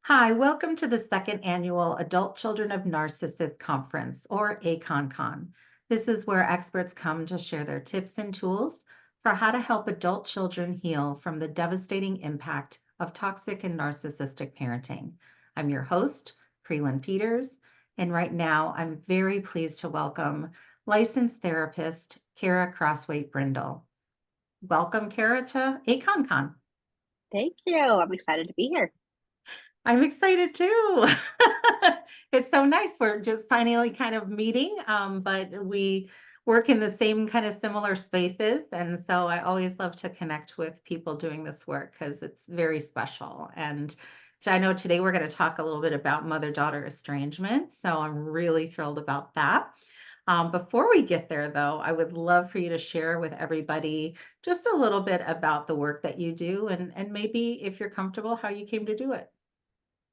Hi, welcome to the second annual Adult Children of Narcissists Conference, or ACON. This is where experts come to share their tips and tools for how to help adult children heal from the devastating impact of toxic and narcissistic parenting. I'm your host, Freeland Peters, and right now I'm very pleased to welcome licensed therapist Kara Crossway Brindle. Welcome, Kara, to ACON. Thank you. I'm excited to be here. I'm excited too. It's so nice. We're just finally kind of meeting, but we work in the same kind of similar spaces. And so I always love to connect with people doing this work because it's very special. And so I know today we're going to talk a little bit about mother-daughter estrangement. So I'm really thrilled about that. Before we get there, though, I would love for you to share with everybody just a little bit about the work that you do and maybe if you're comfortable, how you came to do it.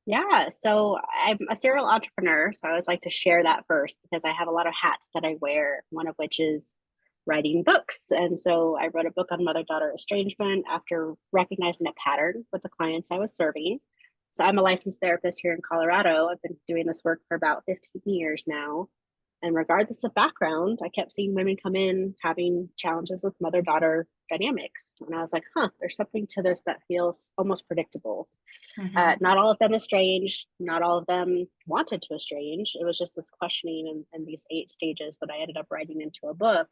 Yeah, so I'm a serial entrepreneur, so I always like to share that first because I have a lot of hats that I wear, one of which is writing books. And so I wrote a book on mother-daughter estrangement after recognizing a pattern with the clients I was serving. So I'm a licensed therapist here in Colorado. I've been doing this work for about 15 years now. And regardless of background, I kept seeing women come in having challenges with mother daughter dynamics. And I was like, there's something to this that feels almost predictable. Mhm. Not all of them estranged, not all of them wanted to estrange. It was just this questioning and these 8 stages that I ended up writing into a book.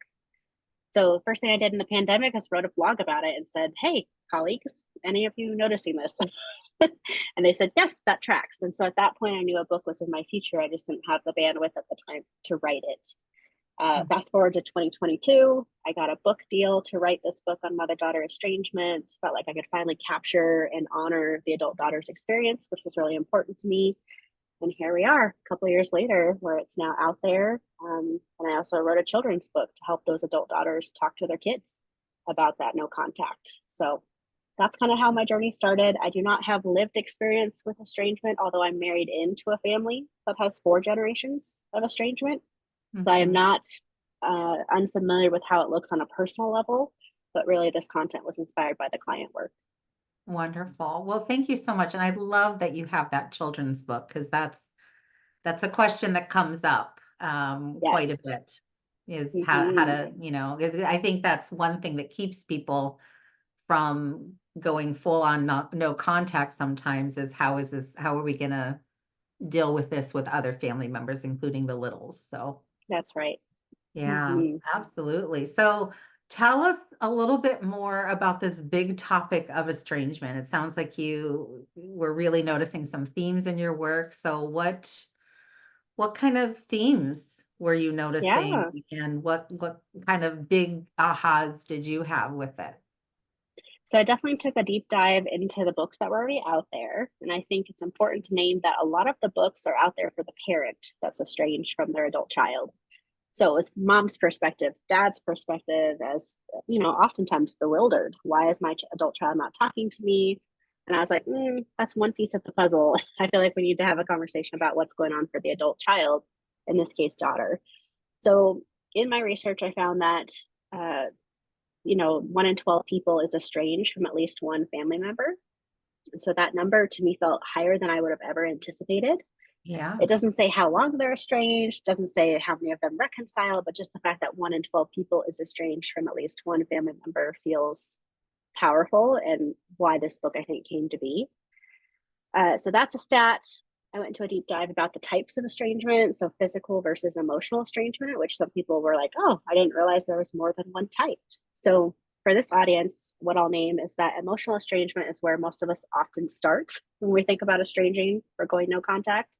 So, the first thing I did in the pandemic is wrote a blog about it and said, hey, colleagues, any of you noticing this? And they said, yes, that tracks. And so at that point, I knew a book was in my future. I just didn't have the bandwidth at the time to write it. Mm. Fast forward to 2022, I got a book deal to write this book on mother daughter estrangement. Felt like I could finally capture and honor the adult daughter's experience, which was really important to me. And here we are, a couple of years later, where it's now out there. And I also wrote a children's book to help those adult daughters talk to their kids about that no contact. So that's kind of how my journey started. I do not have lived experience with estrangement, although I'm married into a family that has 4 generations of estrangement. So I am Mhm. not unfamiliar with how it looks on a personal level, but really this content was inspired by the client work. Wonderful. Well, thank you so much, and I love that you have that children's book because that's a question that comes up, quite a Yes. bit, is how Mm-hmm. to, I think that's one thing that keeps people from going full on no contact sometimes is how are we gonna deal with this with other family members, including the littles, so That's right. yeah, Mm-hmm. absolutely. So tell us a little bit more about this big topic of estrangement. It sounds like you were really noticing some themes in your work. So what kind of themes were you noticing Yeah. and what kind of big ahas did you have with it? So I definitely took a deep dive into the books that were already out there. And I think it's important to name that a lot of the books are out there for the parent that's estranged from their adult child. So it was mom's perspective, dad's perspective, as oftentimes bewildered. Why is my adult child not talking to me? And I was like, that's one piece of the puzzle. I feel like we need to have a conversation about what's going on for the adult child, in this case, daughter. So in my research, I found that, 1 in 12 people is estranged from at least one family member. And so that number to me felt higher than I would have ever anticipated. Yeah. It doesn't say how long they're estranged, doesn't say how many of them reconcile, but just the fact that 1 in 12 people is estranged from at least one family member feels powerful, and why this book, I think, came to be. So that's a stat. I went into a deep dive about the types of estrangement, so physical versus emotional estrangement, which some people were like, oh, I didn't realize there was more than one type. So for this audience, what I'll name is that emotional estrangement is where most of us often start when we think about estranging or going no contact,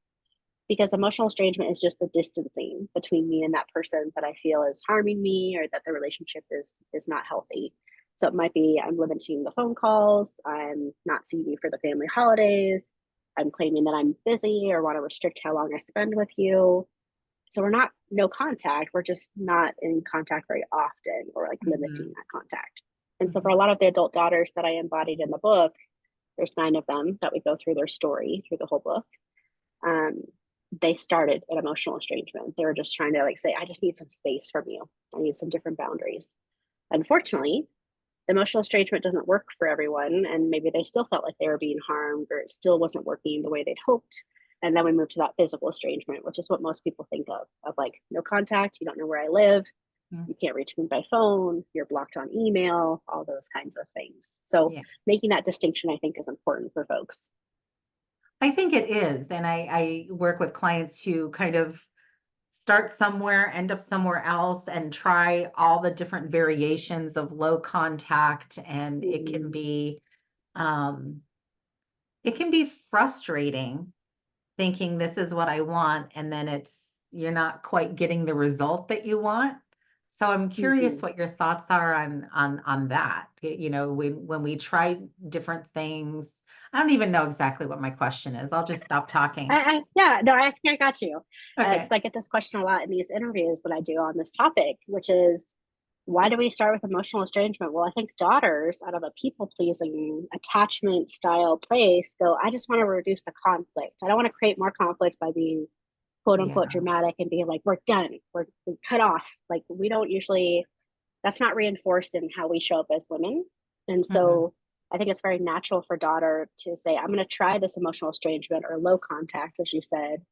because emotional estrangement is just the distancing between me and that person that I feel is harming me, or that the relationship is not healthy. So it might be I'm limiting the phone calls, I'm not seeing you for the family holidays, I'm claiming that I'm busy or want to restrict how long I spend with you. So we're not no contact, we're just not in contact very often, or like limiting Mhm. that contact. And so for a Mhm. lot of the adult daughters that I embodied in the book, there's 9 of them that we go through their story through the whole book. um, they started an emotional estrangement. They were just trying to like say, I just need some space from you. I need some different boundaries. Unfortunately, emotional estrangement doesn't work for everyone, and maybe they still felt like they were being harmed, or it still wasn't working the way they'd hoped. And then we move to that physical estrangement, which is what most people think of like no contact, you don't know where I live, Mm. you can't reach me by phone, you're blocked on email, all those kinds of things. So Yeah. making that distinction, I think, is important for folks. I think it is. And I work with clients who kind of start somewhere, end up somewhere else, and try all the different variations of low contact. And Mm-hmm. um, it can be frustrating thinking this is what I want, and then you're not quite getting the result that you want. So I'm Mm-hmm. curious what your thoughts are on that. You know, when we try different things. I don't even know exactly what my question is. I'll just stop talking. Yeah, no, I think I got you. Because Okay. I get this question a lot in these interviews that I do on this topic, which is why do we start with emotional estrangement? Well, I think daughters, out of a people pleasing attachment style place, go, I just want to reduce the conflict. I don't want to create more conflict by being quote unquote Yeah. dramatic and being like, we're done, we're cut off. Like, we don't usually, that's not reinforced in how we show up as women. And Mhm. so I think it's very natural for daughter to say, I'm going to try this emotional estrangement or low contact, as you said,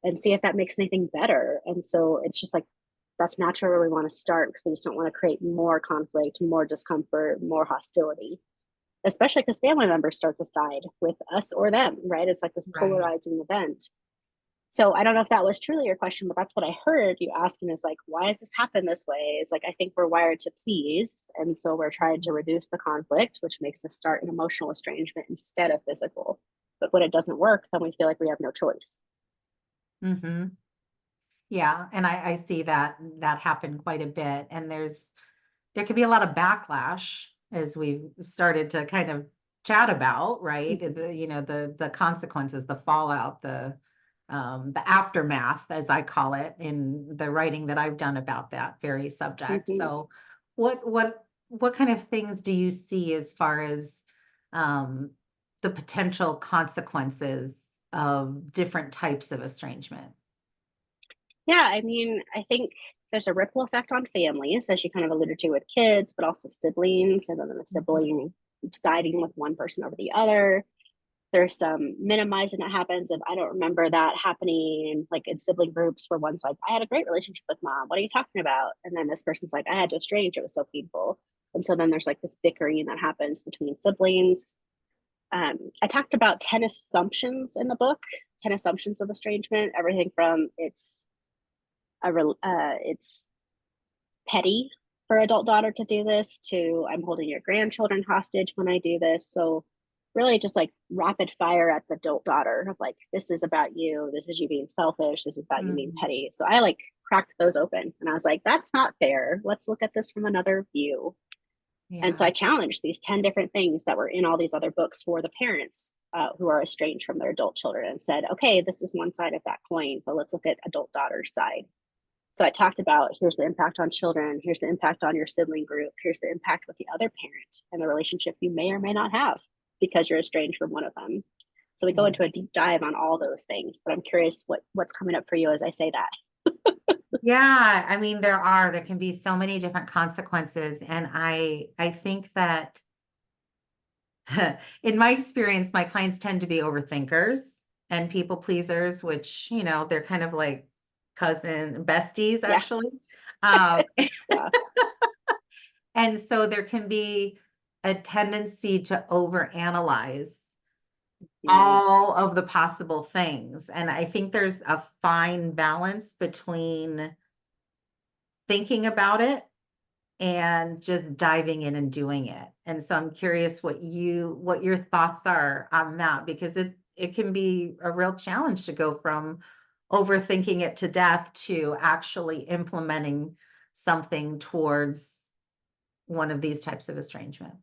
and see if that makes anything better. And so it's just like, that's naturally where we want to start, because we just don't want to create more conflict, more discomfort, more hostility, especially because family members start to side with us or them, right? It's like this Right. polarizing event. So I don't know if that was truly your question, but that's what I heard you asking, is like, why does this happen this way? It's like, I think we're wired to please. And so we're trying to reduce the conflict, which makes us start an emotional estrangement instead of physical. But when it doesn't work, then we feel like we have no choice. Mhm. Yeah, and I see that happen quite a bit, and there can be a lot of backlash as we've started to kind of chat about, right? Mm-hmm. The consequences, the fallout, the aftermath, as I call it, in the writing that I've done about that very subject. Mm-hmm. So, what kind of things do you see as far as um, the potential consequences of different types of estrangement? Yeah, I mean, I think there's a ripple effect on families, as you kind of alluded to with kids, but also siblings, and then the Mhm. sibling siding with one person over the other. There's some minimizing that happens if I don't remember that happening, like in sibling groups, where one's like, I had a great relationship with mom. What are you talking about? And then this person's like, I had to estrange. It was so painful. And so then there's like this bickering that happens between siblings. I talked about 10 assumptions in the book, 10 assumptions of estrangement, everything from it's petty for adult daughter to do this to I'm holding your grandchildren hostage when I do this. So really just like rapid fire at the adult daughter of like, this is about you, this is you being selfish, this is about you being Mhm. petty. So I like cracked those open and I was like, that's not fair, let's look at this from another view. And so Yeah. I challenged these 10 different things that were in all these other books for the parents who are estranged from their adult children, and said, okay, this is one side of that coin, but let's look at adult daughter's side. So I talked about, here's the impact on children, here's the impact on your sibling group, here's the impact with the other parent and the relationship you may or may not have because you're estranged from one of them. So we go Yeah. into a deep dive on all those things, but I'm curious what's coming up for you as I say that. Yeah, I mean, there can be so many different consequences, and I think that in my experience, my clients tend to be overthinkers and people pleasers, which, they're kind of like cousin besties, Yeah, actually. Um, yeah. and so there can be a tendency to overanalyze Mm, all of the possible things. And I think there's a fine balance between thinking about it and just diving in and doing it. And so I'm curious what your thoughts are on that, because it can be a real challenge to go from overthinking it to death to actually implementing something towards one of these types of estrangement.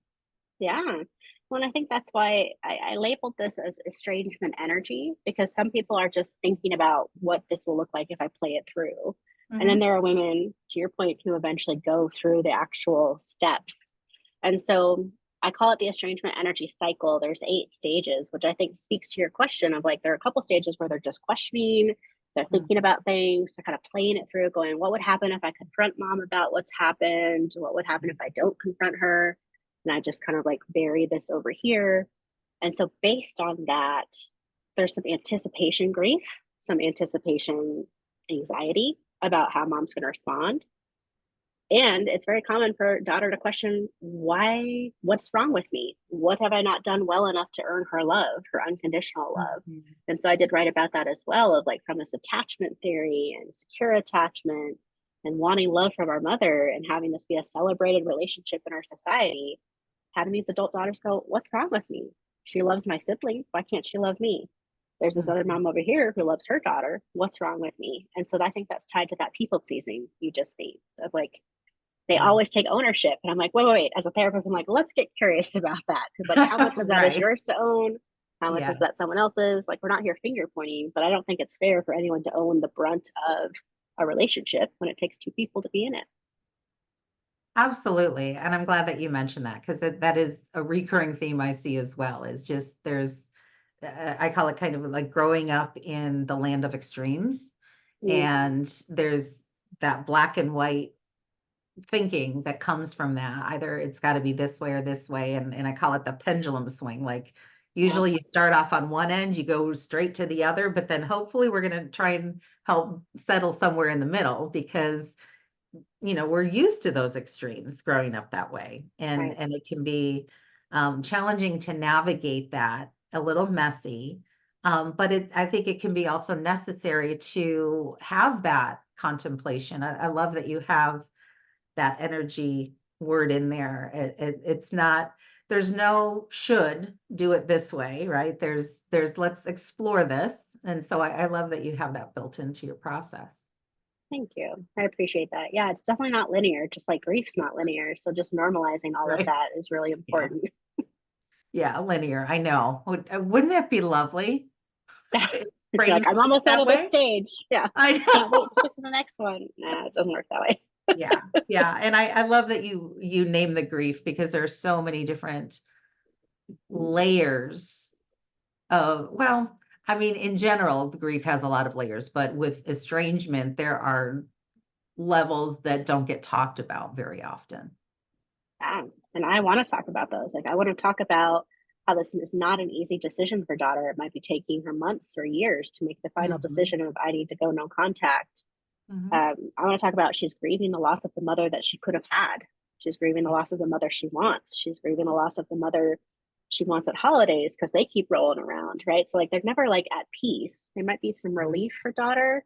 yeah. Well, I think that's why I labeled this as estrangement energy, because some people are just thinking about what this will look like if I play it through. And then Mhm. there are women, to your point, who eventually go through the actual steps. And so I call it the estrangement energy cycle. There's 8 stages, which I think speaks to your question of like, there are a couple stages where they're just questioning, they're thinking Mhm. about things, they're kind of playing it through, going, what would happen if I confront mom about what's happened? What would happen if I don't confront her? and I just kind of like bury this over here. And so based on that, there's some anticipation grief, some anticipation anxiety about how mom's going to respond. And it's very common for daughter to question why, what's wrong with me? What have I not done well enough to earn her love, her unconditional love? Mhm. And so I did write about that as well, of like from this attachment theory and secure attachment and wanting love from our mother and having this be a celebrated relationship in our society, having these adult daughters go, what's wrong with me? She loves my sibling. Why can't she love me? There's this other Mhm. mom over here who loves her daughter. What's wrong with me? And so I think that's tied to that people pleasing you just named of like, they Yeah. always take ownership. And I'm like, wait. As a therapist, I'm like, let's get curious about that. Cause like, how much of that is Right. yours to own? How much is Yeah. that someone else's? Like, we're not here finger pointing, but I don't think it's fair for anyone to own the brunt of a relationship when it takes two people to be in it. Absolutely. And I'm glad that you mentioned that because that is a recurring theme I see as well. Is just I call it kind of like growing up in the land of extremes. Mm, And there's that black and white thinking that comes from that. Either it's got to be this way or this way. And I call it the pendulum swing. Like yeah, usually you start off on one end, you go straight to the other, but then hopefully we're going to try and help settle somewhere in the middle because we're used to those extremes growing up that way. And right. and it can be challenging to navigate that, a little messy. But I think it can be also necessary to have that contemplation. I love that you have that energy word in there. It's not, there's no should do it this way, right? There's let's explore this. And so I love that you have that built into your process. Thank you. I appreciate that. Yeah, it's definitely not linear, just like grief's not linear. So just normalizing all of Right. that is really Yeah. important. Yeah, linear. I know. Wouldn't it be lovely? You're Brain like, I'm works almost out that of this way. stage. Yeah. I Can't wait to know. get to the next one. Nah, it doesn't work that way. Yeah, yeah. And I love that you name the grief because there's so many different layers of, well, I mean, in general, the grief has a lot of layers, but with estrangement, there are levels that don't get talked about very often. Yeah. And I want to talk about those. Like, I want to talk about how this is not an easy decision for daughter. It might be taking her months or years to make the final Mhm, decision of I need to go no contact. mhm. I want to talk about she's grieving the loss of the mother that she could have had. She's grieving the loss of the mother she wants. She's grieving the loss of the mother she wants at holidays because they keep rolling around, right? So like they're never like at peace. There might be some Right. relief for daughter,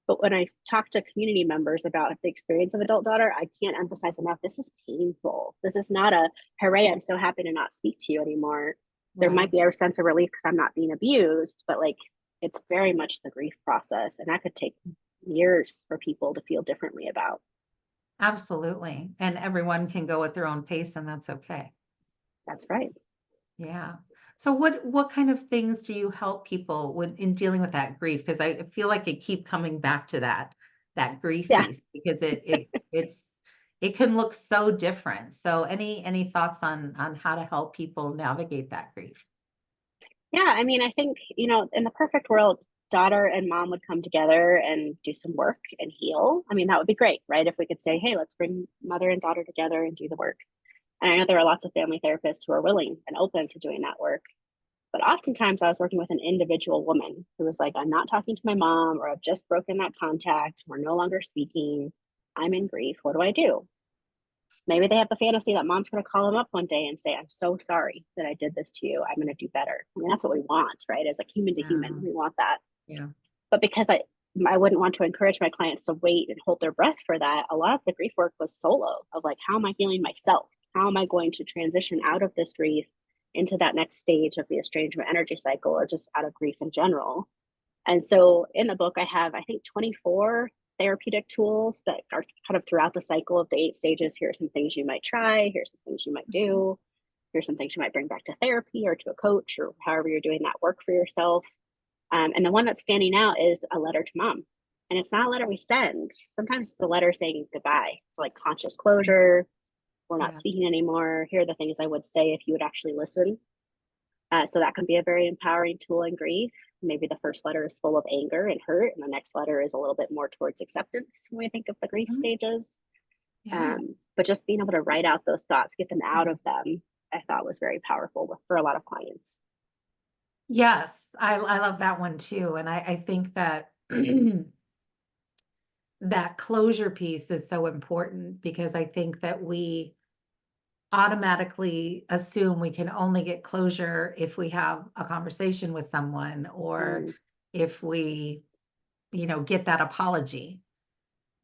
but when I talk to community members about the experience of adult daughter, I can't emphasize enough. This is painful. This is not a hooray, I'm so happy to not speak to you anymore. There might Right. be a sense of relief because I'm not being abused, but like it's very much the grief process. And that could take years for people to feel differently about. Absolutely. And everyone can go at their own pace, and that's okay. That's right. Yeah. So what kind of things do you help people when in dealing with that grief? Because I feel like I keep coming back to that grief Yeah. piece because it can look so different. So any thoughts on how to help people navigate that grief? Yeah. I mean, I think, in the perfect world, daughter and mom would come together and do some work and heal. I mean, that would be great, right? If we could say, hey, let's bring mother and daughter together and do the work. And I know there are lots of family therapists who are willing and open to doing that work. But oftentimes I was working with an individual woman who was like, I'm not talking to my mom, or I've just broken that contact. We're no longer speaking. I'm in grief. What do I do? Maybe they have the fantasy that mom's going to call them up one day and say, I'm so sorry that I did this to you. I'm going to do better. I mean, that's what we want, right? As a human to human, Yeah. we want that. Yeah. But because I wouldn't want to encourage my clients to wait and hold their breath for that. A lot of the grief work was solo of like, how am I healing myself? How am I going to transition out of this grief into that next stage of the estrangement energy cycle or just out of grief in general? And so in the book, I have, I think, 24 therapeutic tools that are kind of throughout the cycle of the 8 stages. Here are some things you might try. Here's some things you might Mhm. do. Here's some things you might bring back to therapy or to a coach or however you're doing that work for yourself. And the one that's standing out is a letter to mom. And it's not a letter we send. Sometimes it's a letter saying goodbye. It's like conscious closure. We're not Yeah. speaking anymore. Here are the things I would say if you would actually listen. So that can be a very empowering tool in grief. Maybe the first letter is full of anger and hurt, and the next letter is a little bit more towards acceptance when we think of the grief Mhm. stages. Yeah. But just being able to write out those thoughts, get them out of them, I thought was very powerful for a lot of clients. Yes, I love that one too. And I think that that closure piece is so important because I think that we automatically assume we can only get closure if we have a conversation with someone or Mm, if we, get that apology.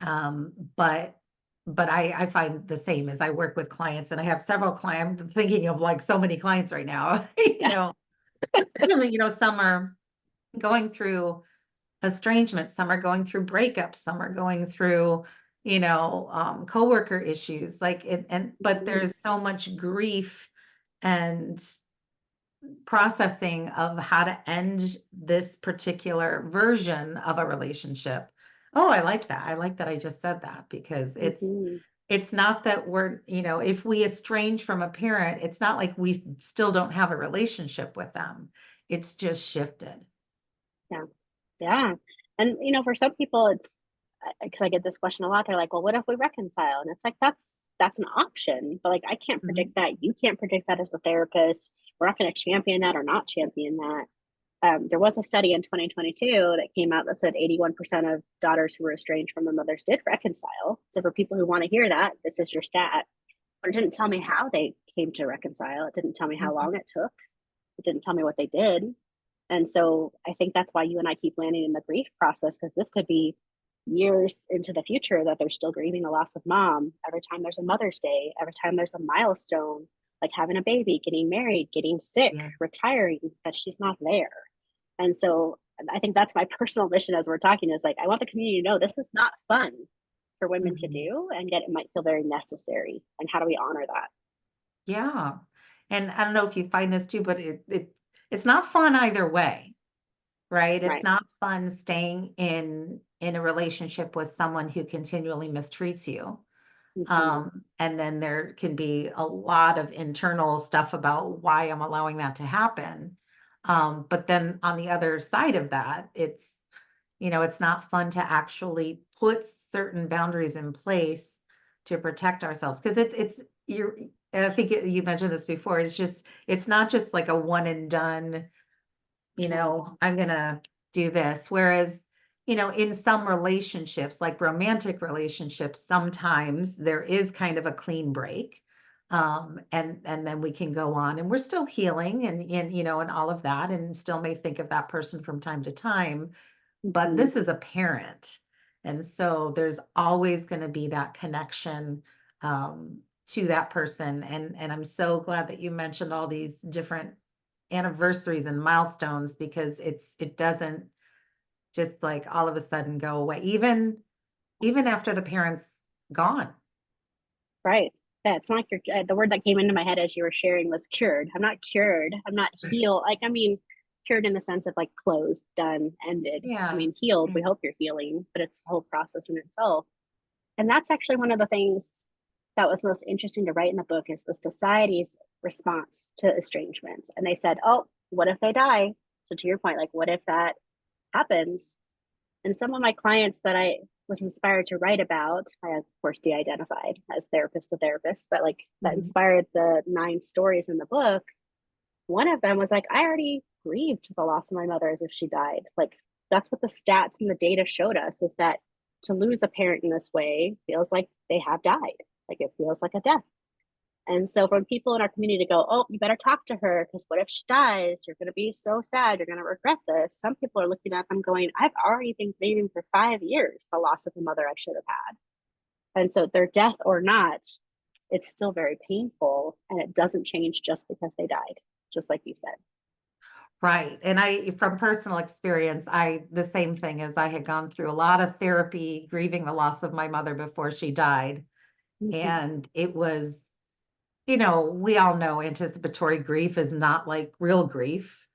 But I find the same as I work with clients and I have several clients. I'm thinking of like so many clients right now, yeah. some are going through estrangement, some are going through breakups, some are going through, coworker issues, like but Mhm, there's so much grief and processing of how to end this particular version of a relationship. Oh, I like that. I like that I just said that because mhm. it's not that we're, if we estrange from a parent, it's not like we still don't have a relationship with them. It's just shifted. Yeah. Yeah. And, for some people, it's because I get this question a lot. They're like, well, what if we reconcile? And it's like, that's an option. But like, I can't Mhm. predict that. You can't predict that as a therapist. We're not going to champion that or not champion that. There was a study in 2022 that came out that said 81% of daughters who were estranged from their mothers did reconcile. So for people who want to hear that, this is your stat. But it didn't tell me how they came to reconcile. It didn't tell me how Mhm. long it took. It didn't tell me what they did. And so I think that's why you and I keep landing in the grief process, because this could be years into the future that they're still grieving the loss of mom. Every time there's a Mother's Day, every time there's a milestone, like having a baby, getting married, getting sick, Yeah. retiring, that she's not there. And so I think that's my personal mission as we're talking is like, I want the community to know this is not fun for women to Mhm. do, and yet it might feel very necessary. And how do we honor that? Yeah. And I don't know if you find this too, but it's not fun either way, right? It's Right. not fun staying in a relationship with someone who continually mistreats you. Mm-hmm. And then there can be a lot of internal stuff about why I'm allowing that to happen. But then on the other side of that, it's not fun to actually put certain boundaries in place to protect ourselves because you're. I think you mentioned this before. It's not just like a one and done, Right. I'm gonna do this. Whereas, in some relationships, like romantic relationships, sometimes there is kind of a clean break. And then we can go on and we're still healing and all of that, and still may think of that person from time to time. But Mm-hmm. this is a parent. And so there's always going to be that connection to that person. And I'm so glad that you mentioned all these different anniversaries and milestones because it doesn't just like all of a sudden go away, even after the parents gone. Right. Yeah, it's not like you're the word that came into my head as you were sharing was cured. I'm not cured. I'm not healed. Like, I mean, cured in the sense of like closed, done, ended. I Yeah. mean, healed, Yeah. we hope you're healing, but it's the whole process in itself. And that's actually one of the things that was most interesting to write in the book is the society's response to estrangement. And they said, oh, what if they die? So to your point, like, what if that happens? And some of my clients that I was inspired to write about, I of course de-identified as therapist to therapist, but like that Mhm. inspired the 9 stories in the book. One of them was like, I already grieved the loss of my mother as if she died. Like that's what the stats and the data showed us is that to lose a parent in this way feels like they have died. Like it feels like a death. And so for people in our community to go, oh, you better talk to her because what if she dies? You're going to be so sad. You're going to regret this. Some people are looking at them going, I've already been grieving for 5 years the loss of a mother I should have had. And so their death or not, it's still very painful and it doesn't change just because they died, just like you said. Right. And from personal experience, the same thing as I had gone through a lot of therapy, grieving the loss of my mother before she died. Mm-hmm. And it was, we all know anticipatory grief is not like real grief.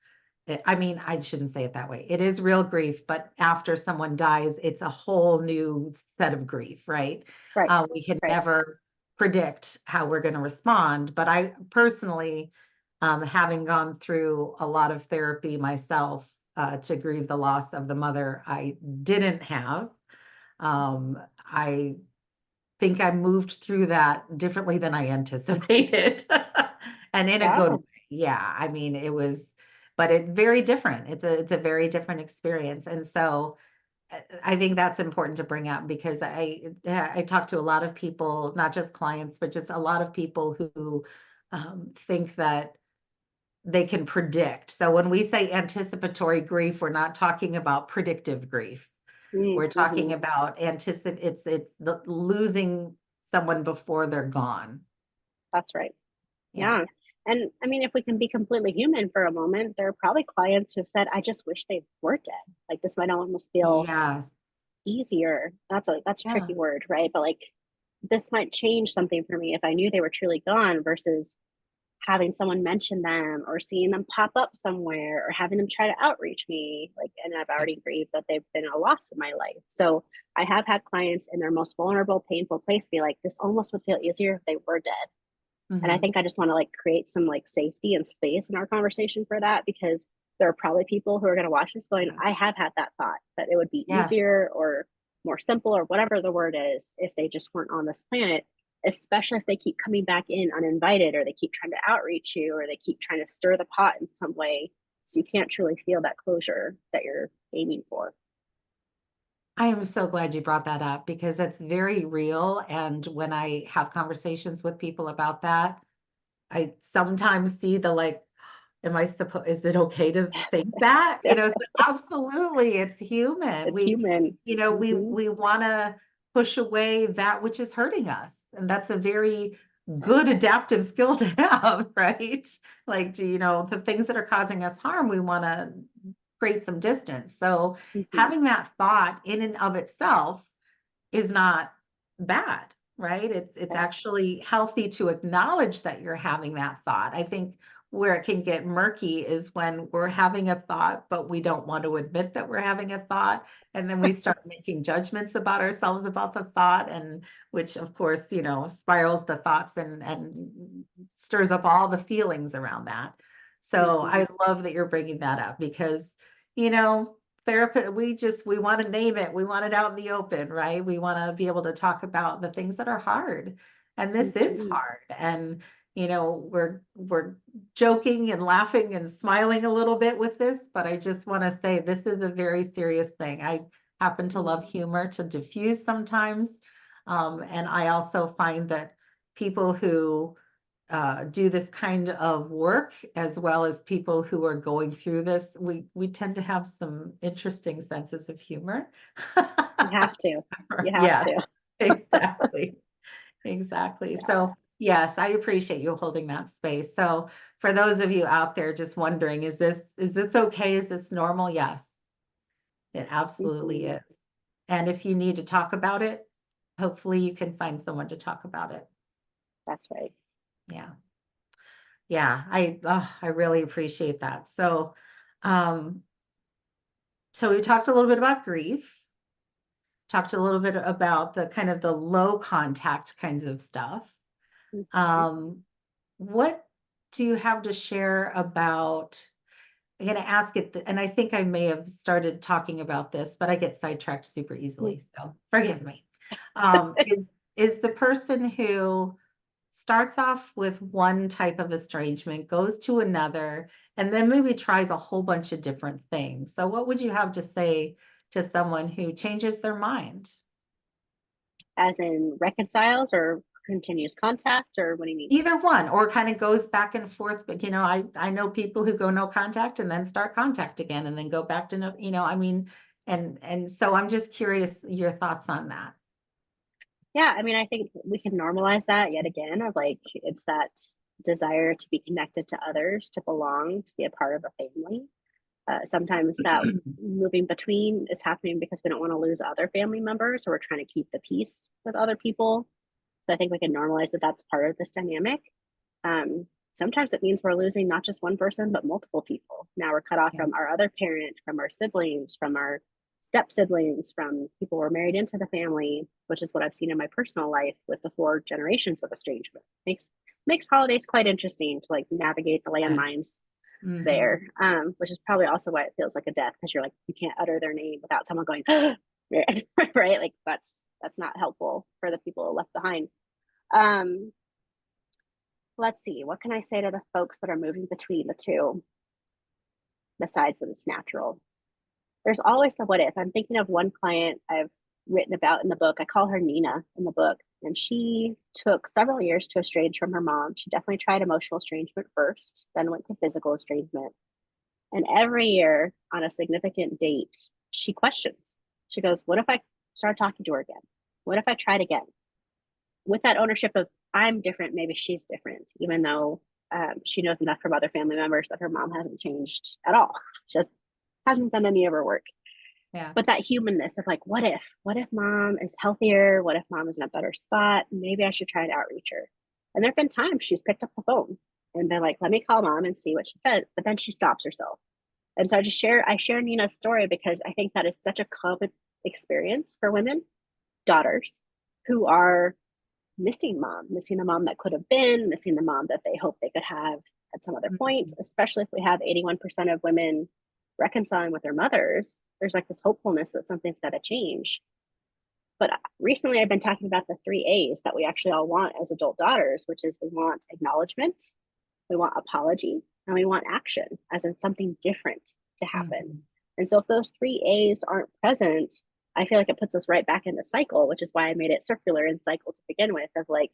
I mean, I shouldn't say it that way. It is real grief, but after someone dies, it's a whole new set of grief, right? Right, We can right. never predict how we're going to respond. But I personally, having gone through a lot of therapy myself to grieve the loss of the mother I didn't have, I think I moved through that differently than I anticipated. And in a good Yeah. way. Yeah, I mean, it was, but it's very different. It's a very different experience. And so I think that's important to bring up because I talk to a lot of people, not just clients, but just a lot of people who think that they can predict. So when we say anticipatory grief, we're not talking about predictive grief. We're talking Mm-hmm. about it's the losing someone before they're gone. That's right. Yeah. Yeah. And I mean, if we can be completely human for a moment, there are probably clients who have said, I just wish they were dead. Like this might almost feel Yes. easier. That's a Yeah. tricky word, right? But like this might change something for me if I knew they were truly gone versus having someone mention them or seeing them pop up somewhere or having them try to outreach me. Like, and I've already grieved that they've been a loss in my life. So I have had clients in their most vulnerable, painful place be like, this almost would feel easier if they were dead. And I Hmm. think I just want to like create some like safety and space in our conversation for that because there are probably people who are going to watch this going, I have had that thought that it would be Yes. easier or more simple or whatever the word is if they just weren't on this planet, especially if they keep coming back in uninvited or they keep trying to outreach you or they keep trying to stir the pot in some way. So you can't truly feel that closure that you're aiming for. I am so glad you brought that up because it's very real. And when I have conversations with people about that, I sometimes see the like, am I supposed, is it okay to think that? Yeah, Absolutely, it's human. it's human. Mm-hmm. We want to push away that which is hurting us. And that's a very good adaptive skill to have, right? Like, do you know the things that are causing us harm, we want to create some distance. So Mm-hmm. having that thought in and of itself is not bad, right? It's Yeah. actually healthy to acknowledge that you're having that thought. I think where it can get murky is when we're having a thought, but we don't want to admit that we're having a thought. And then we start making judgments about ourselves about the thought, and which of course, spirals the thoughts and stirs up all the feelings around that. So Mm-hmm. I love that you're bringing that up because, you know, therapy, we want to name it. We want it out in the open, right? We want to be able to talk about the things that are hard. And this is Mm-hmm. hard. And we're joking and laughing and smiling a little bit with this, but I just want to say this is a very serious thing. I happen to love humor to diffuse sometimes. And I also find that people who do this kind of work, as well as people who are going through this, we tend to have some interesting senses of humor. You have to. You have Yeah, to. exactly. Exactly. Yeah. So, yes, I appreciate you holding that space. So, for those of you out there just wondering, is this okay? Is this normal? Yes, it absolutely Mm-hmm. is. And if you need to talk about it, hopefully you can find someone to talk about it. That's right. Yeah. Yeah, I really appreciate that. Um, so we talked a little bit about grief, talked a little bit about the kind of the low contact kinds of stuff. Mm-hmm. Um, what do you have to share about? I'm going to ask it, and I think I may have started talking about this, but I get sidetracked super easily, so forgive me. Um, is is the person who starts off with one type of estrangement, goes to another, and then maybe tries a whole bunch of different things. So what would you have to say to someone who changes their mind? As in reconciles or continues contact, or what do you mean? Either one, or kind of goes back and forth. But I know people who go no contact and then start contact again and then go back to no, I mean, and so I'm just curious your thoughts on that. Yeah, I mean, I think we can normalize that yet again of like it's that desire to be connected to others, to belong, to be a part of a family. Sometimes that moving between is happening because we don't want to lose other family members, or we're trying to keep the peace with other people. So I think we can normalize that that's part of this dynamic. Sometimes it means we're losing not just one person, but multiple people. Now we're cut off Yeah. from our other parent, from our siblings, from our step siblings, from people who are married into the family, which is what I've seen in my personal life with the 4 generations of estrangement. Makes holidays quite interesting to like navigate the Yeah. landmines Hmm. there, which is probably also why it feels like a death because you're like you can't utter their name without someone going right? Like that's not helpful for the people left behind. Um, let's see, what can I say to the folks that are moving between the two, besides that it's natural? There's always the what if. I'm thinking of one client I've written about in the book. I call her Nina in the book, and she took several years to estrange from her mom. She definitely tried emotional estrangement first, then went to physical estrangement. And every year on a significant date, she questions. She goes, what if I start talking to her again? What if I tried again? With that ownership of I'm different, maybe she's different, even though she knows enough from other family members that her mom hasn't changed at all. She just hasn't done any of her work. Yeah. But that humanness of like, what if mom is healthier? What if mom is in a better spot? Maybe I should try to outreach her. And there have been times she's picked up the phone and been like, let me call mom and see what she said. But then she stops herself. And so I share Nina's story because I think that is such a common experience for women, daughters, who are missing the mom that could have been, missing the mom that they hope they could have at some other point, especially if we have 81% of women reconciling with their mothers. There's like this hopefulness that something's got to change. But recently I've been talking about the 3 A's that we actually all want as adult daughters, which is we want acknowledgement, we want apology, and we want action, as in something different to happen. Mm-hmm. And so if those 3 A's aren't present, I feel like it puts us right back in the cycle, which is why I made it circular and cycle to begin with, of like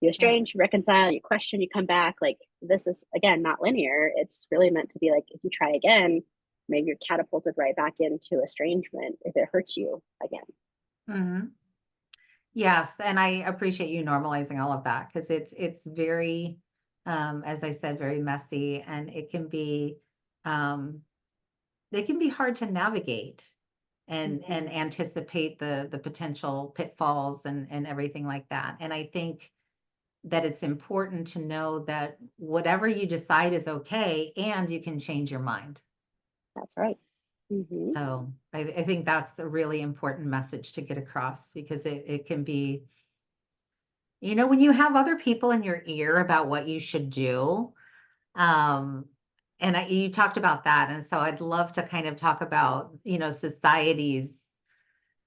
you estrange, you reconcile, you question, you come back. Like this is again not linear. It's really meant to be like if you try again, maybe you're catapulted right back into estrangement if it hurts you again. Mm-hmm. Yes, and I appreciate you normalizing all of that because it's very, as I said, very messy, and um, it can be hard to navigate and anticipate the potential pitfalls and everything like that. And I think that it's important to know that whatever you decide is okay, and you can change your mind. That's right. So I think that's a really important message to get across because it can be, when you have other people in your ear about what you should do, um, and you talked about that. And so I'd love to kind of talk about, society's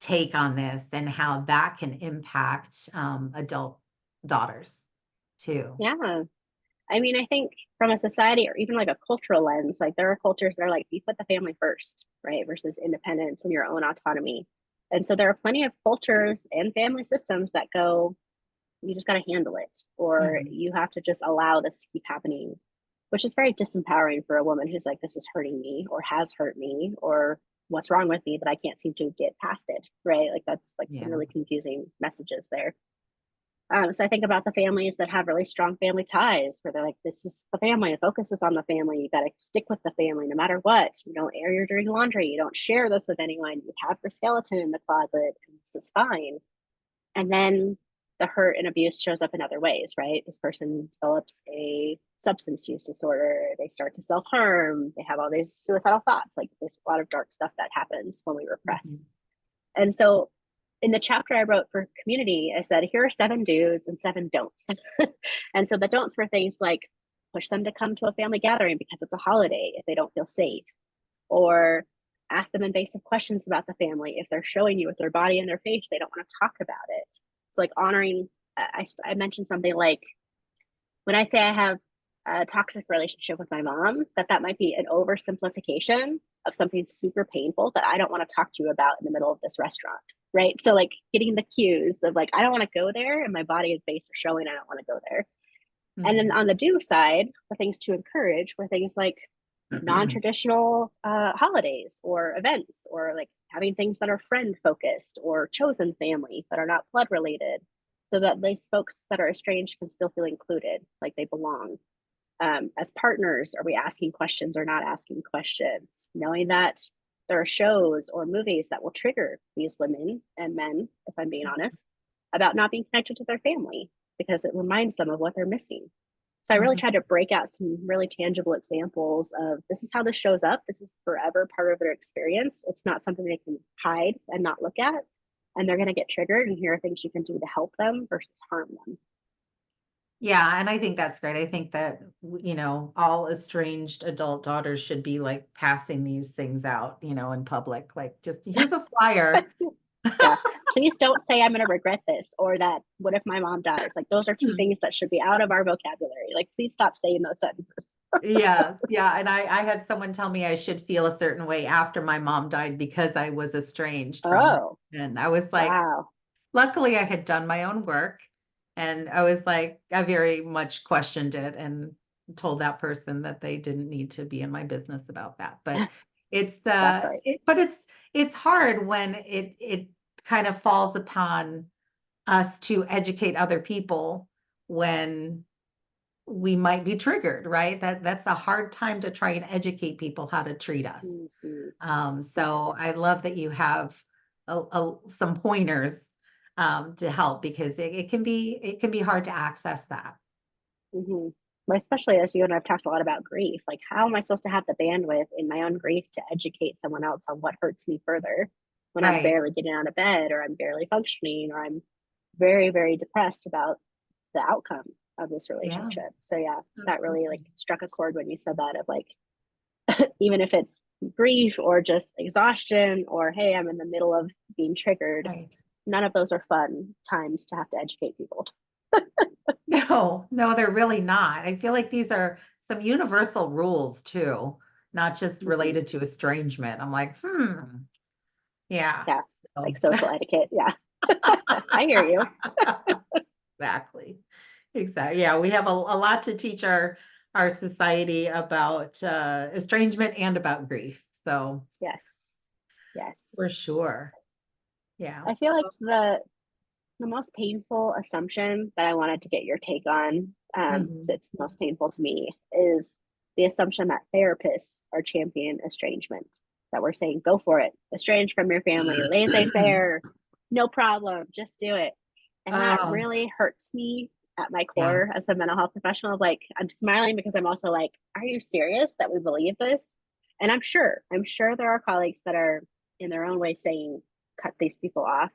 take on this and how that can impact adult daughters too. Yeah. I mean, I think from a society or even like a cultural lens, like there are cultures that are like, you put the family first, right? Versus independence and your own autonomy. And so there are plenty of cultures and family systems that go, you just got to handle it, or Mhm. you have to just allow this to keep happening, which is very disempowering for a woman who's like, this is hurting me or has hurt me, or what's wrong with me that I can't seem to get past it, right? Like that's like some Yeah. really confusing messages there. So I think about the families that have really strong family ties where they're like, this is the family, the focus is on the family. You got to stick with the family no matter what. You don't air your dirty laundry. You don't share this with anyone. You have your skeleton in the closet, and this is fine. And then the hurt and abuse shows up in other ways, right? This person develops a substance use disorder. They start to self harm. They have all these suicidal thoughts. Like there's a lot of dark stuff that happens when we repress. Mhm. And so in the chapter I wrote for community, I said, here are 7 do's and 7 don'ts. And so the don'ts were things like push them to come to a family gathering because it's a holiday if they don't feel safe, or ask them invasive questions about the family. If they're showing you with their body and their face, they don't want to talk about it. So like honoring, I mentioned something like, when I say I have a toxic relationship with my mom, that might be an oversimplification of something super painful that I don't want to talk to you about in the middle of this restaurant, right? So like getting the cues of like, I don't want to go there and my body and face are showing I don't want to go there. And then Mhm. on the do side, the things to encourage were things like non-traditional holidays or events, or like having things that are friend focused or chosen family that are not blood related, so that these folks that are estranged can still feel included, like they belong. As partners, are we asking questions or not asking questions, knowing that there are shows or movies that will trigger these women and men, if I'm being honest, about not being connected to their family because it reminds them of what they're missing. So I really Mhm. tried to break out some really tangible examples of this is how this shows up. This is forever part of their experience. It's not something they can hide and not look at. And they're going to get triggered. And here are things you can do to help them versus harm them. Yeah, and I think that's great. I think that, all estranged adult daughters should be like passing these things out, in public. Like, just here's a flyer. Yeah. Please don't say I'm going to regret this or that what if my mom dies? Like those are two Hmm. things that should be out of our vocabulary. Like please stop saying those sentences. Yeah, yeah. And I had someone tell me I should feel a certain way after my mom died because I was estranged from her. Oh, And I was like, wow. luckily I had done my own work. And I was like, I very much questioned it and told that person that they didn't need to be in my business about that. But it's That's right. but it's hard when it kind of falls upon us to educate other people when we might be triggered, right? That's a hard time to try and educate people how to treat us. Mhm. So I love that you have some pointers to help because it can be hard to access that. Mm-hmm. But especially as you and I've talked a lot about grief, like how am I supposed to have the bandwidth in my own grief to educate someone else on what hurts me further when I'm Right. barely getting out of bed or I'm barely functioning or I'm very, very depressed about the outcome of this Yeah, relationship. So yeah, that really like absolutely. struck a chord when you said that of like even if it's grief or just exhaustion or hey, I'm in the middle of being triggered, Right. none of those are fun times to have to educate people. No, no, they're really not. I feel like these are some universal rules too, not just Mm-hmm. related to estrangement. I'm like, yeah. Yeah, like So social etiquette. Yeah, I hear you. exactly. Exactly. Yeah, we have a lot to teach our society about estrangement and about grief. So Yes, yes. for sure. Yeah. I feel like the most painful assumption that I wanted to get your take on, 'cause Mhm. it's most painful to me, is the assumption that therapists are championing estrangement. That we're saying, go for it, estrange from your family, laissez faire, no problem, just do it. And that Oh, really hurts me at my yeah. core as a mental health professional. Like, I'm smiling because I'm also like, are you serious that we believe this? And I'm sure there are colleagues that are in their own way saying, cut these people off,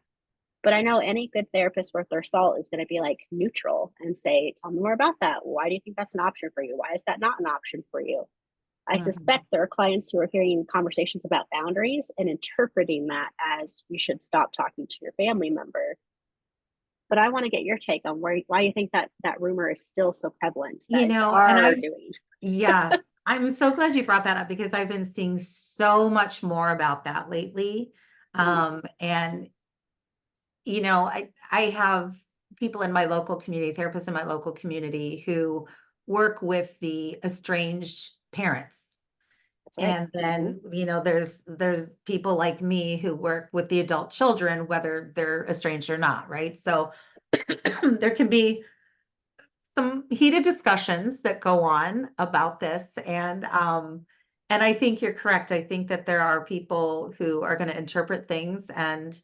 but I know any good therapist worth their salt is going to be like neutral and say, tell me more about that. Why do you think that's an option for you? Why is that not an option for you? I Mhm. suspect there are clients who are hearing conversations about boundaries and interpreting that as you should stop talking to your family member. But I want to get your take on why you think that that rumor is still so prevalent that it's And our doing. yes, I'm so glad you brought that up because I've been seeing so much more about that lately. Mm, And I have people in my local community, therapists in my local community who work with the estranged parents. that's right. And Mm-hmm. then, there's people like me who work with the adult children, whether they're estranged or not, right? So there can be some heated discussions that go on about this. And I think you're correct. I think that there are people who are going to interpret things and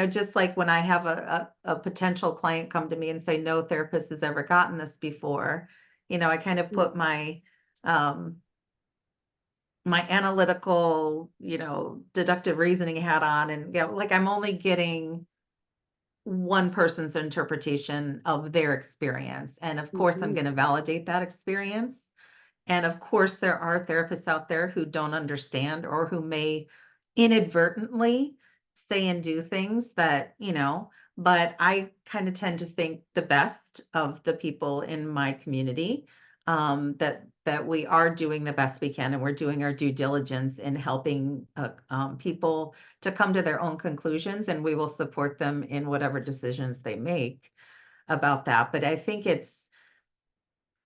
just like when I have a potential client come to me and say no therapist has ever gotten this before, I kind of put um my analytical, deductive reasoning hat on and like I'm only getting one person's interpretation of their experience. And of course, I'm Mm-hmm. going to validate that experience. And of course, there are therapists out there who don't understand or who may inadvertently say and do things that, but I kind of tend to think the best of the people in my community, that we are doing the best we can and we're doing our due diligence in helping people to come to their own conclusions, and we will support them in whatever decisions they make about that. But I think it's,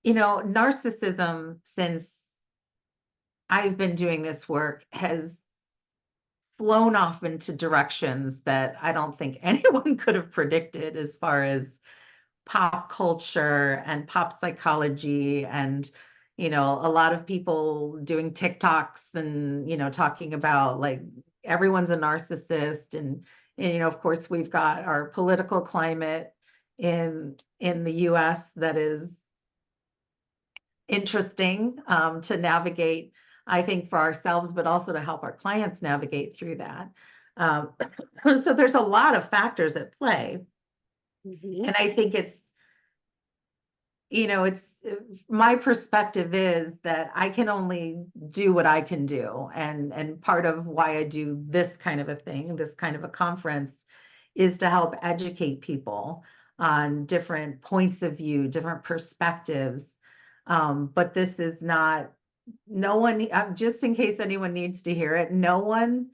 narcissism, since I've been doing this work, has flown off into directions that I don't think anyone could have predicted as far as pop culture and pop psychology and a lot of people doing TikToks and talking about like everyone's a narcissist and of course we've got our political climate in the US that is interesting to navigate, I think, for ourselves, but also to help our clients navigate through that. Um, so there's a lot of factors at play. Mm-hmm. And I think it's my perspective is that I can only do what I can do. And part of why I do this kind of a thing, this kind of a conference, is to help educate people on different points of view, different perspectives. But this is not, no one, just in case anyone needs to hear it, no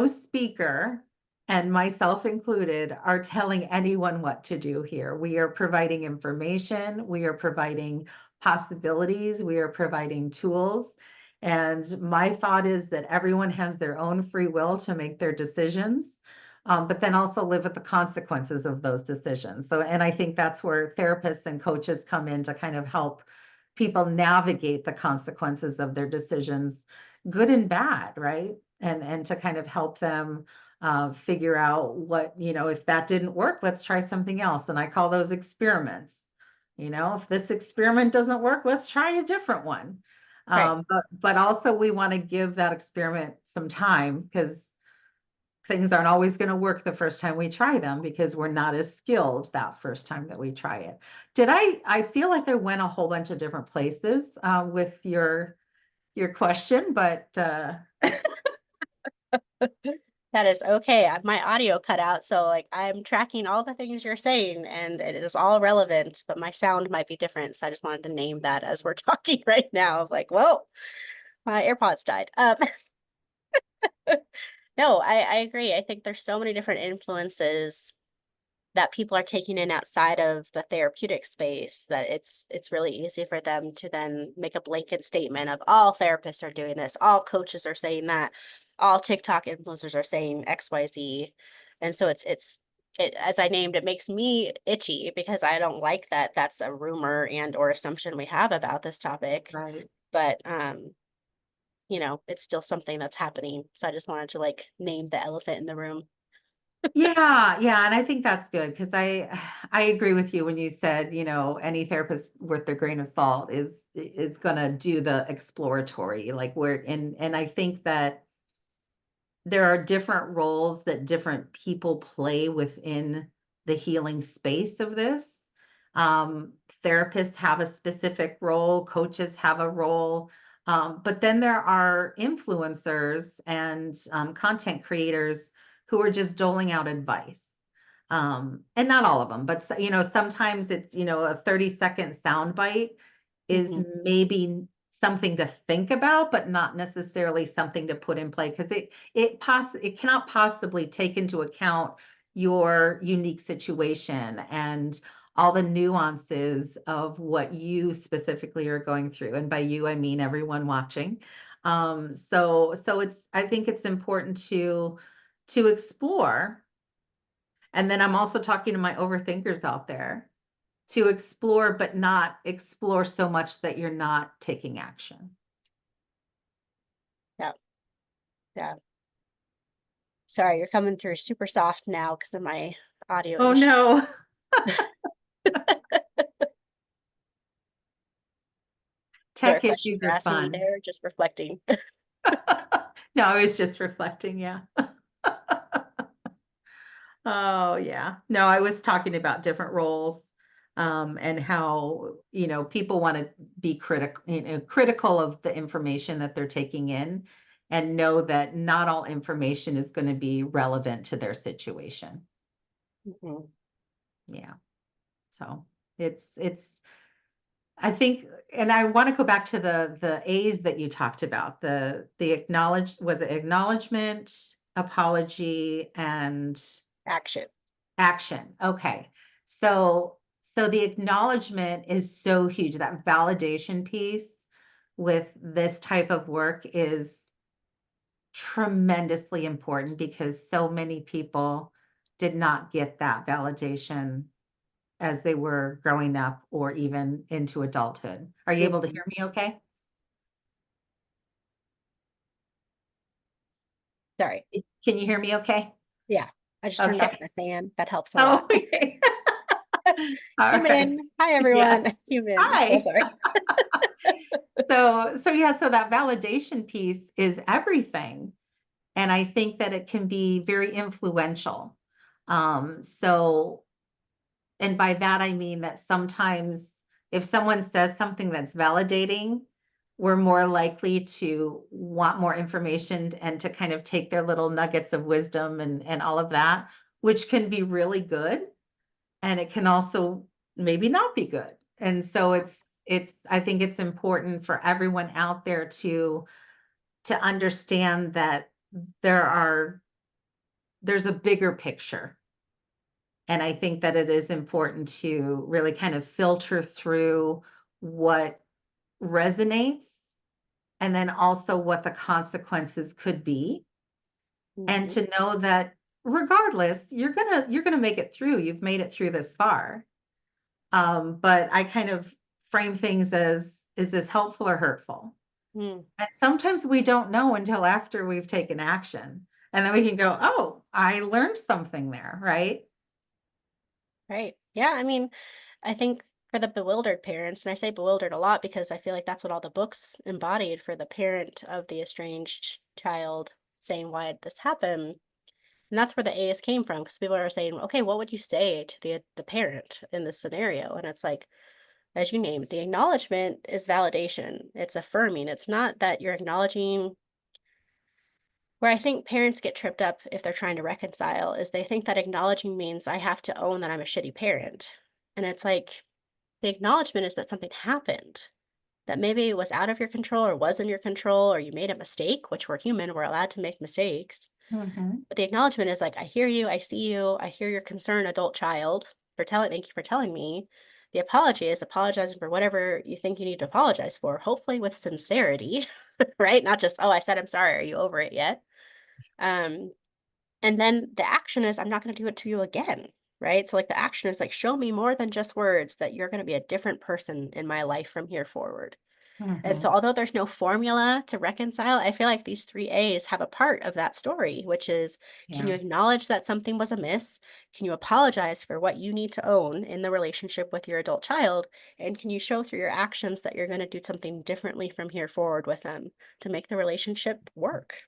speaker, and myself included, are telling anyone what to do here. We are providing information, we are providing possibilities, we are providing tools. And my thought is that everyone has their own free will to make their decisions, but then also live with the consequences of those decisions. So, and I think that's where therapists and coaches come in to kind of help people navigate the consequences of their decisions, good and bad, right? And to kind of help them figure out what, if that didn't work, let's try something else. And I call those experiments. If this experiment doesn't work, let's try a different one. Right. But also we want to give that experiment some time, because things aren't always going to work the first time we try them, because we're not as skilled that first time that we try it. I feel like I went a whole bunch of different places with your question, but That is okay. My audio cut out, so like I'm tracking all the things you're saying and it is all relevant, but my sound might be different. So I just wanted to name that as we're talking right now. Like, well, my AirPods died. No, I agree. I think there's so many different influences that people are taking in outside of the therapeutic space that it's really easy for them to then make a blanket statement of all therapists are doing this, all coaches are saying that, all TikTok influencers are saying XYZ. And so as I named, it makes me itchy because I don't like that that's a rumor and or assumption we have about this topic. right. But it's still something that's happening. So I just wanted to like name the elephant in the room. Yeah, yeah, and I think that's good, because I agree with you when you said, any therapist worth their grain of salt is gonna do the exploratory, like where, and I think that there are different roles that different people play within the healing space of this. Um, Therapists have a specific role, coaches have a role, but then there are influencers and content creators who are just doling out advice. And not all of them, but sometimes it's, a 30-second sound bite is Mhm. maybe something to think about, but not necessarily something to put in play, because it cannot possibly take into account your unique situation and all the nuances of what you specifically are going through. And by you, I mean everyone watching. So I think it's important to explore. And then I'm also talking to my overthinkers out there, to explore, but not explore so much that you're not taking action. Yeah. Yeah. Sorry, you're coming through super soft now because of my audio Oh issue. no. Is there a Tech question issues you're are asking me fun. there, or just reflecting? No, I was just reflecting, yeah. Oh, yeah. No, I was talking about different roles, and how, people want to be critical of the information that they're taking in, and know that not all information is going to be relevant to their situation. Mhm. Yeah. So it's I think, and I want to go back to the A's that you talked about, was it acknowledgement, apology, and Action. action. Okay. So the acknowledgement is so huge. That validation piece with this type of work is tremendously important, because so many people did not get that validation as they were growing up or even into adulthood. Are you able to Mhm. hear me okay? Sorry. Can you hear me okay? Yeah. I just turned off Okay. my fan. That helps a Oh, lot. okay. All right. Human. Hi, Yeah. everyone. Human. So Hi. sorry. So yeah, so that validation piece is everything. And I think that it can be very influential. So, and by that I mean that sometimes if someone says something that's validating, we're more likely to want more information and to kind of take their little nuggets of wisdom and all of that, which can be really good. And it can also maybe not be good. And so I think it's important for everyone out there to understand that there are there's a bigger picture. And I think that it is important to really kind of filter through what resonates and then also what the consequences could be. And Mhm. to know that regardless, you're gonna make it through. You've made it through this far. But I kind of frame things as, is this helpful or hurtful? Mm, And sometimes we don't know until after we've taken action. And then we can go, oh, I learned something there, right? right. Yeah, I mean, I think for the bewildered parents, and I say bewildered a lot because I feel like that's what all the books embodied for the parent of the estranged child saying, why did this happen? And that's where the AS came from because people are saying, okay, what would you say to the parent in this scenario? And it's like, as you named, the acknowledgement is validation. It's affirming. It's not that you're acknowledging where I think parents get tripped up if they're trying to reconcile is they think that acknowledging means I have to own that I'm a shitty parent. And it's like the acknowledgement is that something happened that maybe it was out of your control or was in your control or you made a mistake, which we're human, we're allowed to make mistakes. Mhm. But the acknowledgement is like, I hear you, I see you, I hear your concern, adult child, thank you for telling me. The apology is apologizing for whatever you think you need to apologize for, hopefully with sincerity, right? Not just, oh, I said I'm sorry, are you over it yet? Um, and then the action is, I'm not going to do it to you again. Right. So, like, the action is like, show me more than just words that you're going to be a different person in my life from here forward. And so, Mhm. although there's no formula to reconcile, I feel like these three A's have a part of that story, which is, can you Yeah. acknowledge that something was amiss? Can you apologize for what you need to own in the relationship with your adult child? And can you show through your actions that you're going to do something differently from here forward with them to make the relationship work?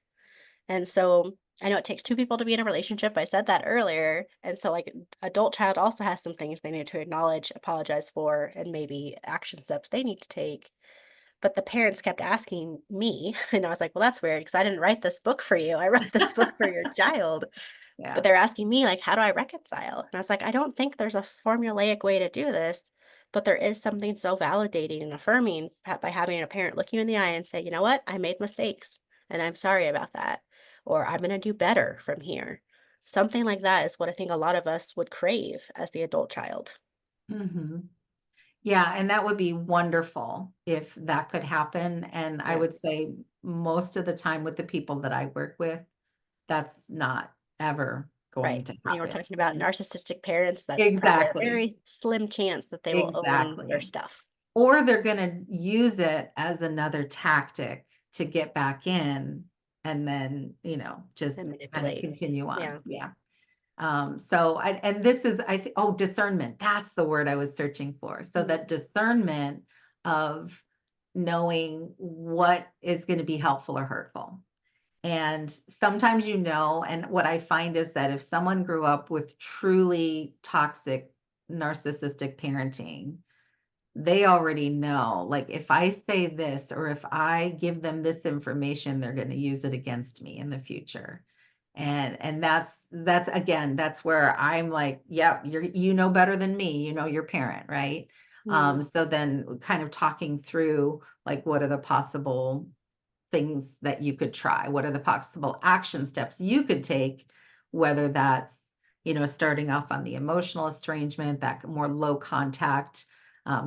And so I know it takes two people to be in a relationship. I said that earlier. And so, like, adult child also has some things they need to acknowledge, apologize for, and maybe action steps they need to take. But the parents kept asking me, and I was like, well, that's weird because I didn't write this book for you. I wrote this book for your child. But Yeah. they're asking me, like, how do I reconcile? And I was like, I don't think there's a formulaic way to do this, but there is something so validating and affirming by having a parent look you in the eye and say, you know what, I made mistakes and I'm sorry about that. Or I'm going to do better from here. Something like that is what I think a lot of us would crave as the adult child. Mhm. Yeah, and that would be wonderful if that could happen, and I Yeah. would say most of the time with the people that I work with, that's not ever Right. going to When you were happen. talking about narcissistic parents, that's probably a Exactly. very slim chance that they will own their Exactly. stuff Or they're gonna use it as another tactic to get back in and then, just and kind of manipulate. continue on. Yeah. Yeah. So and this is discernment. That's the word I was searching for. So Mm, that discernment of knowing what is going to be helpful or hurtful. And sometimes and what I find is that if someone grew up with truly toxic narcissistic parenting, they already know, like, if I say this or if I give them this information, they're going to use it against me in the future. And that's again, that's where I'm like, yep, you know better than me, your parent, right? mm, So then kind of talking through, like, what are the possible things that you could try? What are the possible action steps you could take, whether that's, starting off on the emotional estrangement, that more low contact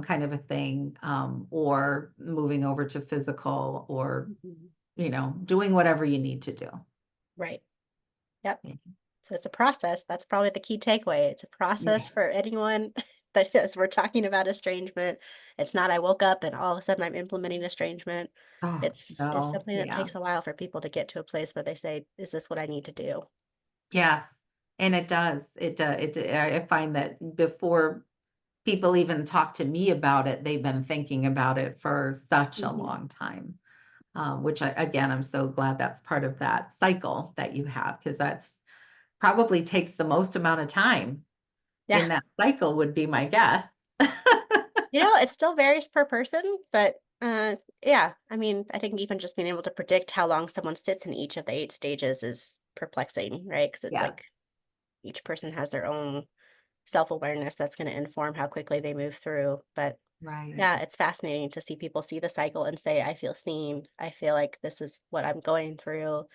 kind of a thing, or moving over to physical or, mhm. doing whatever you need to do. Right. Yep. Yeah. So it's a process. That's probably the key takeaway. It's a process Yeah. for anyone that as we're talking about estrangement. It's not I woke up and all of a sudden I'm implementing estrangement. Oh, It's no. something that Yeah. takes a while for people to get to a place where they say, is this what I need to do? Yes. And it does. I find that before people even talk to me about it, they've been thinking about it for such a Hmm. long time. Which again, I'm so glad that's part of that cycle that you have, because that's probably takes the most amount of time Yeah. in that cycle would be my guess. It still varies per person, but, yeah, I mean, I think even just being able to predict how long someone sits in each of the 8 stages is perplexing, right? Because it's Yeah, like each person has their own self-awareness that's gonna inform how quickly they move through, but right. yeah, it's fascinating to see people see the cycle and say, "I feel seen. I feel like this is what I'm going through."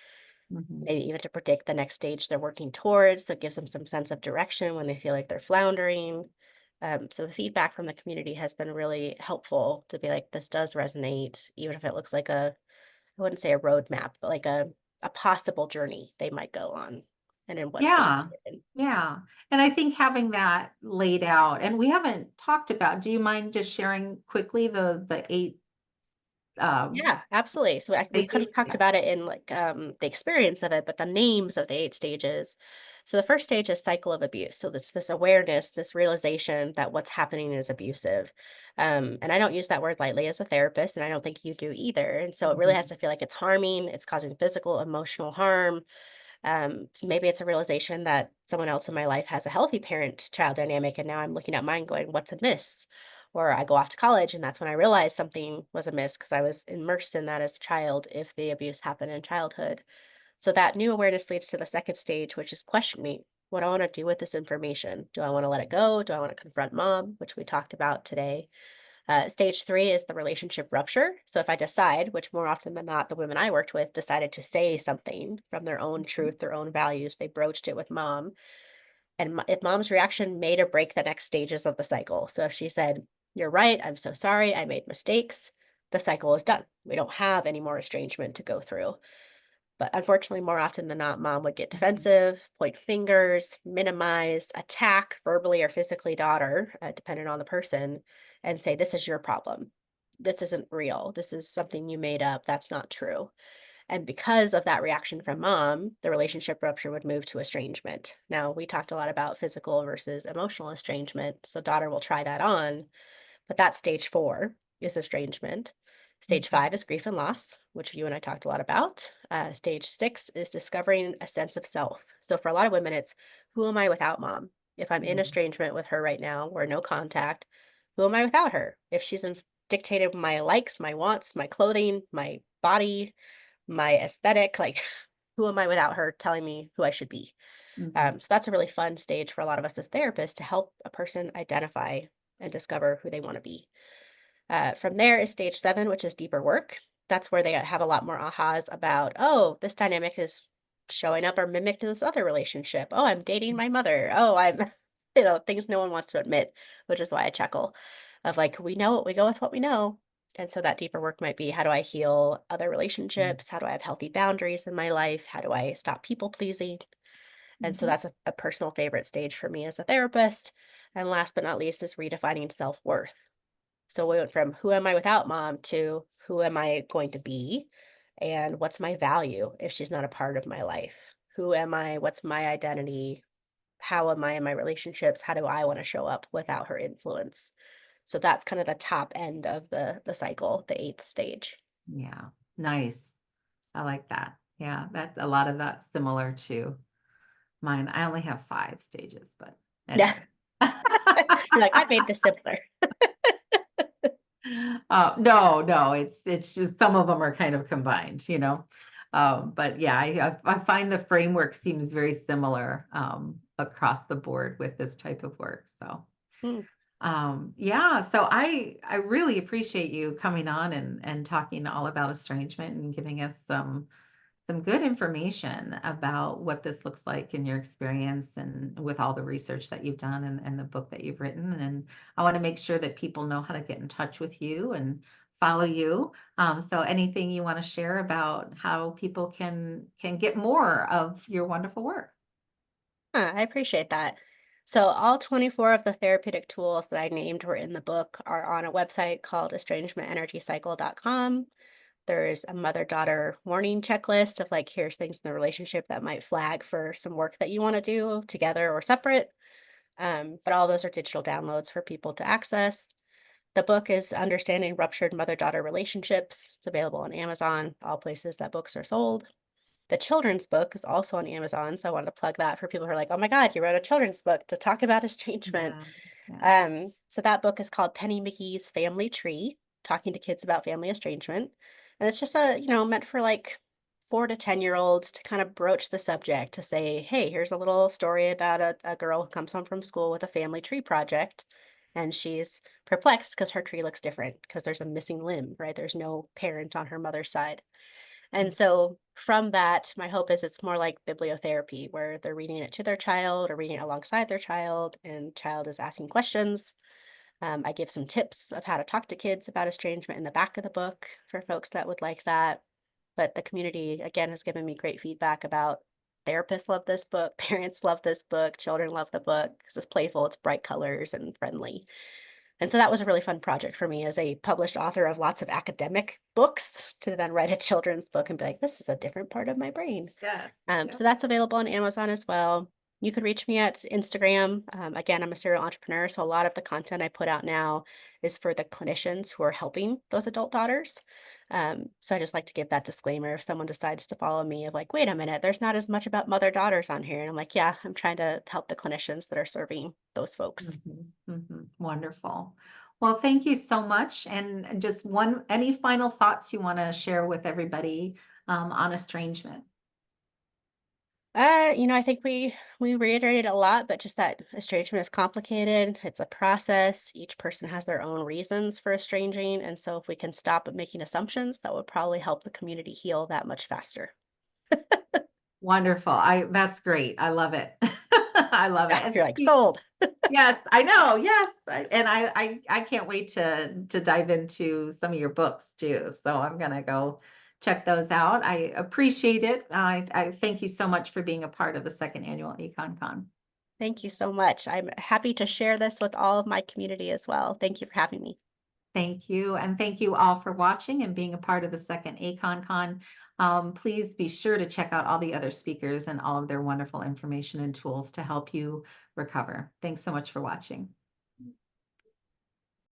Mhm. Maybe even to predict the next stage they're working towards, so it gives them some sense of direction when they feel like they're floundering. So the feedback from the community has been really helpful to be like, this does resonate, even if it looks like I wouldn't say a roadmap, but like a possible journey they might go on and in what stage Yeah, they're in. yeah, and I think having that laid out and we haven't talked about do you mind just sharing quickly the 8, um, Yeah, absolutely. So we kind stages? of talked Yeah. about it in like the experience of it, but the names of the 8 stages. So the first stage is cycle of abuse. So this awareness, this realization that what's happening is abusive. And I don't use that word lightly as a therapist, and I don't think you do either. And so it really has Mhm, to feel like it's harming, it's causing physical, emotional harm. So maybe it's a realization that someone else in my life has a healthy parent child dynamic, and now I'm looking at mine going, what's amiss? Or I go off to college, and that's when I realized something was amiss because I was immersed in that as a child if the abuse happened in childhood. So that new awareness leads to the second stage, which is questioning what I want to do with this information. Do I want to let it go? Do I want to confront mom, which we talked about today? Stage three is the relationship rupture. So if I decide, which more often than not, the women I worked with decided to say something from their own mhm, truth, their own values, they broached it with mom. And if mom's reaction made or break the next stages of the cycle. So if she said, "You're right, I'm so sorry, I made mistakes," the cycle is done. We don't have any more estrangement to go through. But unfortunately, more often than not, mom would get mhm, defensive, point fingers, minimize, attack verbally or physically daughter, depending on the person, and say, "This is your problem. This isn't real. This is something you made up. That's not true." And because of that reaction from mom, the relationship rupture would move to estrangement. Now, we talked a lot about physical versus emotional estrangement. So, daughter will try that on, but that's stage 4 is estrangement. Stage mhm, 5 is grief and loss, which you and I talked a lot about. Stage 6 is discovering a sense of self. So for a lot of women, it's who am I without mom? If I'm in mhm, estrangement with her right now or no contact, who am I without her? If she's dictated my likes, my wants, my clothing, my body, my aesthetic, like who am I without her telling me who I should be? mhm. So that's a really fun stage for a lot of us as therapists to help a person identify and discover who they want to be. From there is stage 7, which is deeper work. That's where they have a lot more ahas about, oh, this dynamic is showing up or mimicked in this other relationship. Oh, I'm dating my mother. Oh, I'm, things no one wants to admit, which is why I chuckle of like, we know what we go with what we know. And so that deeper work might be how do I heal other Mm, relationships? How do I have healthy boundaries in my life? How do I stop people pleasing? And so mhm, that's a personal favorite stage for me as a therapist. And last but not least is redefining self worth. So we went from who am I without mom to who am I going to be and what's my value if she's not a part of my life? Who am I? What's my identity? How am I in my relationships? How do I want to show up without her influence? So that's kind of the top end of the cycle, the eighth stage. yeah, nice. I like that. Yeah, that's a lot of that's similar to mine. I only have 5 stages, but Yeah. anyway. You're like, I made this simpler. No, no, it's just some of them are kind of combined, you know? But yeah, I find the framework seems very similar, across the board with this type of work, so, Mm. yeah, so I really appreciate you coming on and talking all about estrangement and giving us some good information about what this looks like in your experience and with all the research that you've done and the book that you've written. And I want to make sure that people know how to get in touch with you and follow you. So anything you want to share about how people can get more of your wonderful work? I appreciate that. So all 24 of the therapeutic tools that I named were in the book are on a website called estrangementenergycycle.com. There's a mother-daughter warning checklist of like, here's things in the relationship that might flag for some work that you want to do together or separate. But all those are digital downloads for people to access. The book is Understanding Ruptured Mother-Daughter Relationships. It's available on Amazon, all places that books are sold. The children's book is also on Amazon, so I wanted to plug that for people who are like, "Oh my god, you wrote a children's book to talk about estrangement." Yeah. Yeah. So that book is called Penny McGee's Family Tree, talking to kids about family estrangement. And it's just meant for like 4 to 10-year-olds to kind of broach the subject to say, hey, here's a little story about a girl who comes home from school with a family tree project. And she's perplexed because her tree looks different because there's a missing limb, right? There's no parent on her mother's side. And so from that, my hope is it's more like bibliotherapy where they're reading it to their child or reading it alongside their child, and child is asking questions. I give some tips of how to talk to kids about estrangement in the back of the book for folks that would like that. But the community, again, has given me great feedback about therapists love this book, parents love this book, children love the book because it's playful, it's bright colors and friendly. And so that was a really fun project for me as a published author of lots of academic books to then write a children's book and be like, this is a different part of my brain. Yes. So Yep. that's available on Amazon as well. You could reach me at Instagram. Again, I'm a serial entrepreneur, so a lot of the content I put out now is for the clinicians who are helping those adult daughters. So I just like to give that disclaimer if someone decides to follow me of like, wait a minute, there's not as much about mother daughters on here. And I'm like, yeah, I'm trying to help the clinicians that are serving those folks. Wonderful. Well, thank you so much. And just any final thoughts you want to share with everybody on estrangement? I think we reiterated a lot, but just that estrangement is complicated. It's a process. Each person has their own reasons for estranging, and so if we can stop making assumptions, that would probably help the community heal that much faster. Wonderful. That's great. I love it. I love it. And You're thank like you. sold. Yes, I know. Yes. And I can't wait to dive into some of your books too. So I'm gonna go check those out. I appreciate it. I thank you so much for being a part of the second annual Econ Con. Thank you so much. I'm happy to share this with all of my community as well. Thank you for having me. Thank you. And thank you all for watching and being a part of the second ACON Con. Please be sure to check out all the other speakers and all of their wonderful information and tools to help you recover. Thanks so much for watching.